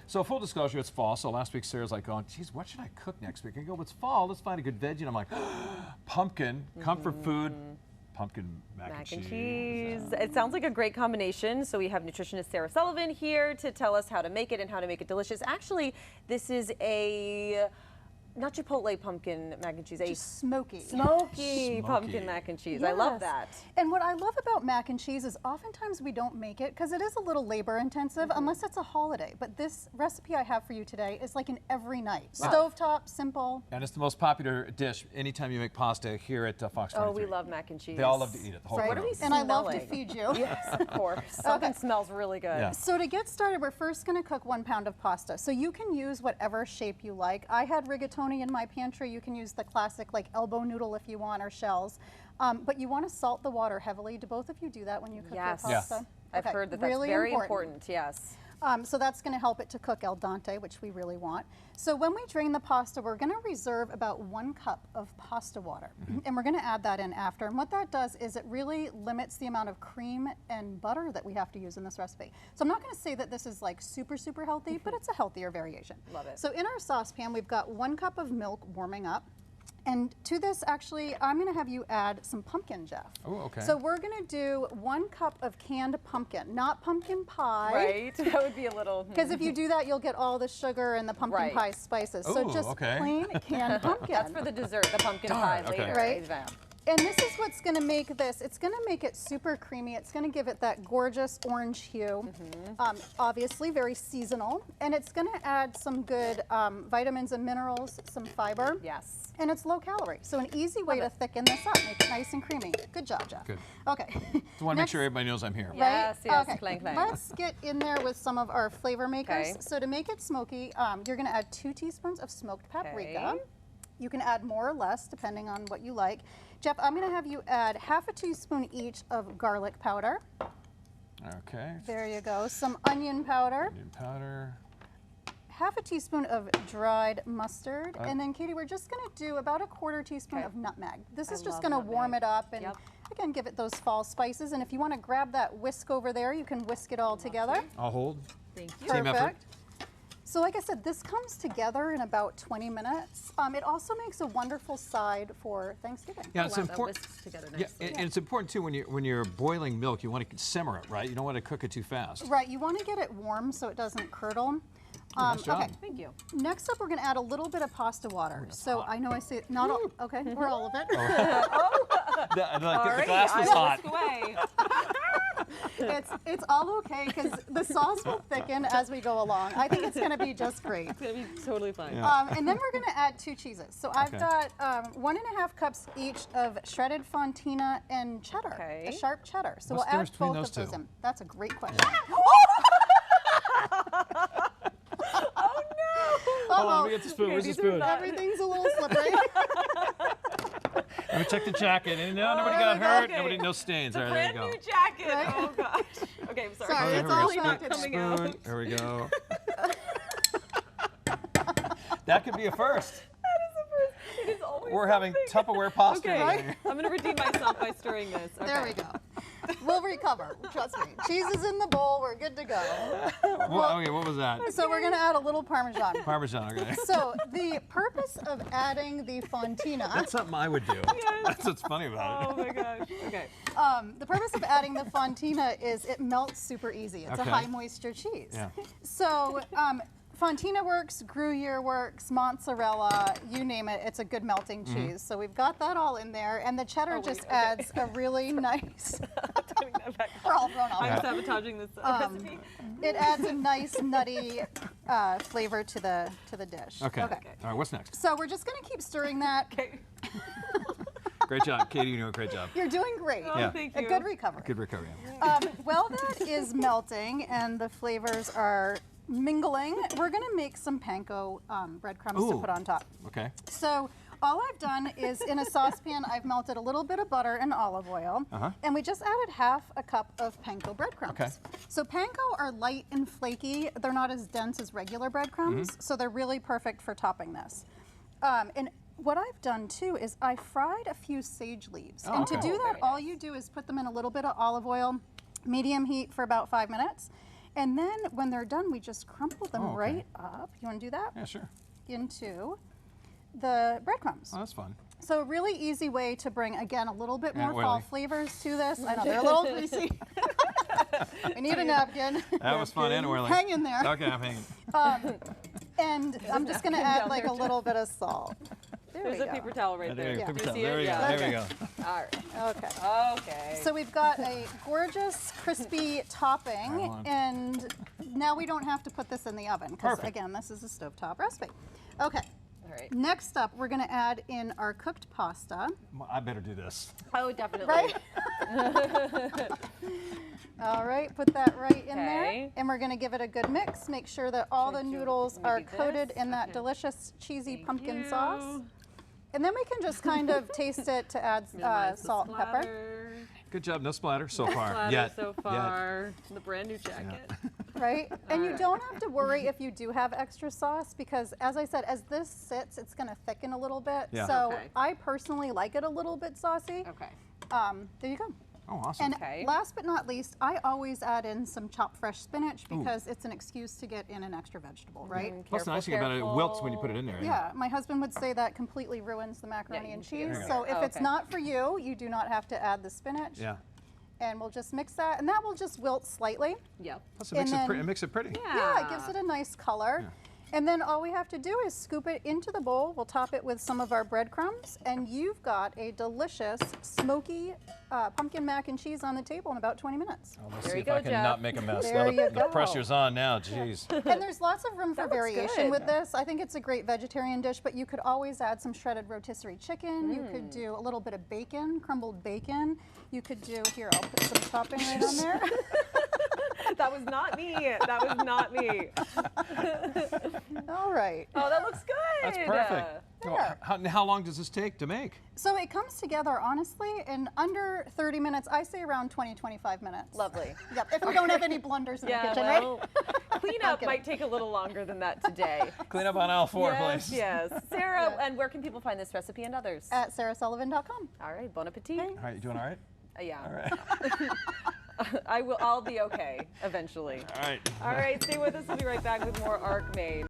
So full disclosure, it's fall. So last week Sarah's like, "Oh, geez, what should I cook next week?" I go, "It's fall. Let's find a good veggie." And I'm like, pumpkin, comfort food, pumpkin mac and cheese. It sounds like a great combination. So we have nutritionist Sara Sullivan here to tell us how to make it and how to make it delicious. Actually, this is a not Chipotle pumpkin mac and cheese, Just smoky. Smoky pumpkin mac and cheese. I love that. And what I love about mac and cheese is oftentimes we don't make it because it is a little labor intensive unless it's a holiday. But this recipe I have for you today is like an every night. Stovetop, simple. And it's the most popular dish anytime you make pasta here at Fox 23. Oh, we love mac and cheese. They all love to eat it. The whole Right. What are we And I love to smelling? feed you. Yes, of course. Something smells really good. Yeah. So to get started, we're first going to cook 1 pound of pasta. So you can use whatever shape you like. I had rigatoni in my pantry. You can use the classic like elbow noodle if you want, or shells. But you want to salt the water heavily. Do both of you do that when you cook your pasta? Yes. I've heard that that's really very important. Yes. So that's going to help it to cook al dente, which we really want. So when we drain the pasta, we're going to reserve about 1 cup of pasta water. And we're going to add that in after. And what that does is it really limits the amount of cream and butter that we have to use in this recipe. So I'm not going to say that this is like super, super healthy, but it's a healthier variation. Love it. So in our saucepan, we've got 1 cup of milk warming up. And to this, actually, I'm going to have you add some pumpkin, Jeff. Oh, okay. So we're going to do 1 cup of canned pumpkin, not pumpkin pie. Right. That would be a little. Because if you do that, you'll get all the sugar and the pumpkin pie spices. So Ooh, just okay. plain canned pumpkin. That's for the dessert, the pumpkin pie okay. later. Right. And this is what's going to make this, it's going to make it super creamy. It's going to give it that gorgeous orange hue. Obviously very seasonal. And it's going to add some good vitamins and minerals, some fiber. Yes. And it's low calorie. So an easy way to thicken this up, make it nice and creamy. Good job, Jeff. Good. Okay. So I want to make sure everybody knows I'm here. Yes, yes, Okay. clang, clang. Let's get in there with some of our flavor makers. Okay. So to make it smoky, you're going to add 2 teaspoons of smoked paprika. Okay. You can add more or less depending on what you like. Jeff, I'm going to have you add ½ a teaspoon each of garlic powder. Okay. There you go. Some onion powder. Onion powder. ½ a teaspoon of dried mustard. And then, Katie, we're just going to do about ¼ teaspoon of nutmeg. This is just going to warm it up and, again, give it those fall spices. And if you want to grab that whisk over there, you can whisk it all together. I'll hold. Thank you. Team effort. Perfect. So like I said, this comes together in about 20 minutes. It also makes a wonderful side for Thanksgiving. Yeah, it's Wow, that important. whisks together Yeah, nicely. and it's important too when you're boiling milk. You want to simmer it, right? You don't want to cook it too fast. Right, you want to get it warm so it doesn't curdle. Nice job. Okay, Thank you. next up we're going to add a little bit of pasta water. So I know I say not all, okay, or all of it. The glass was hot. Away. It's all okay because the sauce will thicken as we go along. I think it's going to be just great. It's going to be totally fine. Yeah. And then we're going to add 2 cheeses. So I've got 1½ cups each of shredded Fontina and cheddar, the sharp cheddar. So What's the we'll difference add between both those of those two? in. That's a great question. Oh no! Hold on, let me get the spoon. Where's the spoon? Everything's a little slippery. Let me check the jacket. And no, nobody got hurt. Nobody, no stains. All right, there you go. Brand new jacket. Oh gosh. Okay, I'm sorry. Sorry, Here it's we all go. not coming Spoon. out. There we go. That could be a first. It is always We're having something. Tupperware pasta. Okay, right? I'm going to redeem myself by stirring this. Okay. There we go. We'll recover. Trust me. Cheese is in the bowl. We're good to go. Okay, what was that? So we're going to add a little Parmesan. Parmesan, okay. So the purpose of adding the Fontina. That's something I would do. That's what's funny about it. Oh my gosh. Okay. The purpose of adding the Fontina is it melts super easy. It's a high moisture cheese. Yeah. So Fontina works, Gruyere works, mozzarella, you name it, it's a good melting cheese. So we've got that all in there, and the cheddar just adds a really nice, Putting that back. we're all thrown off. I'm sabotaging this recipe. It adds a nice nutty flavor to the dish. Okay. All right, what's next? So we're just gonna keep stirring that. Okay. Great job. Katie, you do a great job. You're doing great. Oh, Yeah. thank A you. good recovery. Good recovery. While that is melting and the flavors are mingling, we're gonna make some panko breadcrumbs to Ooh. put on top. Okay. So all I've done is in a saucepan, I've melted a little bit of butter and olive oil, and we just added ½ a cup of panko breadcrumbs. Okay. So panko are light and flaky. They're not as dense as regular breadcrumbs, so they're really perfect for topping this. And what I've done too is I fried a few sage leaves. And to do that, all you do is put them in a little bit of olive oil, medium heat for about 5 minutes. And then when they're done, we just crumple them Oh, okay. right up. You want to do that? Yeah, sure. Into the breadcrumbs. Oh, that's fun. So a really easy way to bring, again, a little bit more And fall oily. flavors to this. I know, they're a little greasy. We need a napkin. That was fun and oily. Hang in there. Okay, I'm hanging. And I'm just going to napkin add down like there, a little bit of salt. There There's we a go. paper towel right there. Yeah. Paper Do you towel. see There it? we go. Yeah. There we go. All right. Okay. Okay. So we've got a gorgeous crispy topping, on. and now we don't have to put this in the oven because Perfect. again, this is a stovetop recipe. Okay. All right. Next up, we're going to add in our cooked pasta. I better do this. Oh, definitely. Right? All right, put that right in there. Okay. And we're going to give it a good mix. Make sure that all the Should you noodles are maybe coated this? in that Okay. delicious cheesy Thank pumpkin you. sauce. And then we can just kind of taste it to add Minimize the salt and pepper. splatter. Good job. No splatter so far. Splatter Yet. so far. The brand new jacket. Right? And you Alright. don't have to worry if you do have extra sauce because, as I said, as this sits, it's going to thicken a little bit. Yeah. So Okay. I personally like it a little bit saucy. Okay. There you go. Oh, awesome. And Okay. last but not least, I always add in some chopped fresh spinach because it's an excuse to get in an extra vegetable, right? Plus, the nice thing about it, it wilts when you put it in there. Yeah, my husband would say that completely ruins the macaroni you and can get cheese. it So there. if Oh, it's okay. not for you, you do not have to add the spinach. Yeah. And we'll just mix that, and that will just wilt slightly. Yep. Plus, it makes And it, then- it makes it pretty. Yeah, it gives it a nice color. Yeah. And then all we have to do is scoop it into the bowl. We'll top it with some of our breadcrumbs, and you've got a delicious smoky pumpkin mac and cheese on the table in about 20 minutes. Oh, let's There see you if go, I can Jeff. not make a mess. There Now you the go. pressure's on now. Jeez. And there's lots of room for That looks variation good. with this. I think it's a great vegetarian dish, but you could always add some shredded rotisserie chicken. You could do a little bit of bacon, crumbled bacon. You could do, here, I'll put some topping right on there. That was not me. That was not me. All right. Oh, that looks good. That's perfect. Yeah. How long does this take to make? So it comes together, honestly, in under 30 minutes. I say around 20, 25 minutes. Lovely. Yep, if we don't have any blunders in the Yeah, kitchen, well, right? cleanup kidding. might take a little longer than that today. Clean up on aisle 4, Yes, please. yes. Sarah, and where can people find this recipe and others? At sarasullivan.com. All right, bon appetit. All right, you doing all right? Yeah. All right. I'll be okay eventually. All right. All right, stay with us. We'll be right back with more ARC Maine.